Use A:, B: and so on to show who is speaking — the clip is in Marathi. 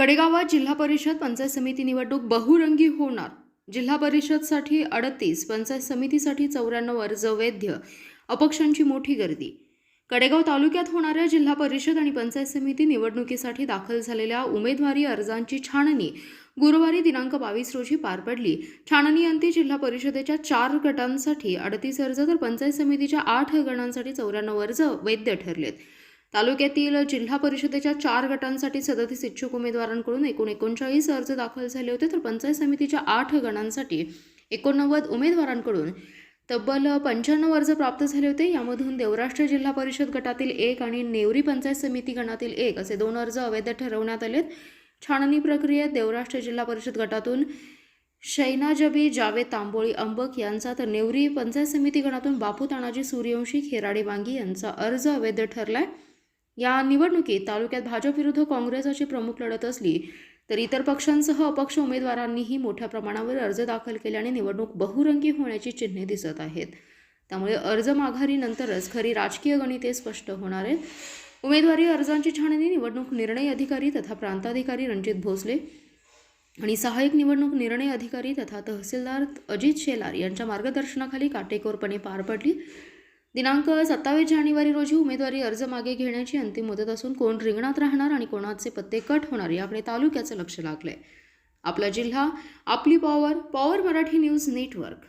A: कडेगावात जिल्हा परिषद पंचायत समिती निवडणूक बहुरंगी होणार। जिल्हा परिषदसाठी 38, पंचायत समितीसाठी 94 अर्ज वैध, अपक्षांची मोठी गर्दी। कडेगाव तालुक्यात होणाऱ्या जिल्हा परिषद आणि पंचायत समिती निवडणुकीसाठी दाखल झालेल्या उमेदवारी अर्जांची छाननी गुरुवारी दिनांक 22 रोजी पार पडली। छाननीअंती जिल्हा परिषदेच्या 4 गटांसाठी 38 अर्ज तर पंचायत समितीच्या 8 गणांसाठी 94 अर्ज वैध ठरलेत। तालुक्यातील जिल्हा परिषदेच्या 4 गटांसाठी 37 इच्छुक उमेदवारांकडून एकूण 39 अर्ज दाखल झाले होते, तर पंचायत समितीच्या 8 गणांसाठी 89 उमेदवारांकडून तब्बल 95 अर्ज प्राप्त झाले होते। यामधून देवराष्ट्र जिल्हा परिषद गटातील 1 आणि नेवरी पंचायत समिती गणातील 1 असे 2 अर्ज अवैध ठरवण्यात आलेत। छाननी प्रक्रियेत देवराष्ट्र जिल्हा परिषद गटातून शैनाजबी जावेद तांबोळी अंबक यांचा, तर नेवरी पंचायत समिती गणातून बापू तानाजी सूर्यवंशी खेराडे बांगी यांचा अर्ज अवैध ठरलाय। या निवडणुकीत तालुक्यात भाजप विरुद्ध काँग्रेसची प्रमुख लढत असली तर इतर पक्षांसह अपक्ष उमेदवारांनीही मोठ्या प्रमाणावर अर्ज दाखल केल्याने निवडणूक बहुरंगी होण्याची चिन्हे दिसत आहेत। त्यामुळे अर्ज माघारीनंतरच खरी राजकीय गणिते स्पष्ट होणार आहेत। उमेदवारी अर्जांची छाननी निवडणूक निर्णय अधिकारी तथा प्रांताधिकारी रणजित भोसले आणि सहाय्यक निवडणूक निर्णय अधिकारी तथा तहसीलदार अजित शेलार यांच्या मार्गदर्शनाखाली काटेकोरपणे पार पडली। दिनांक 27 जानेवारी रोजी उमेदवारी अर्ज मागे घेण्याची अंतिम मुदत असून कोण रिंगणात राहणार आणि कोणाचे पत्ते कट होणार याकडे तालुक्याचं लक्ष लागलंय। आपला जिल्हा, आपली power, power Marathi news network.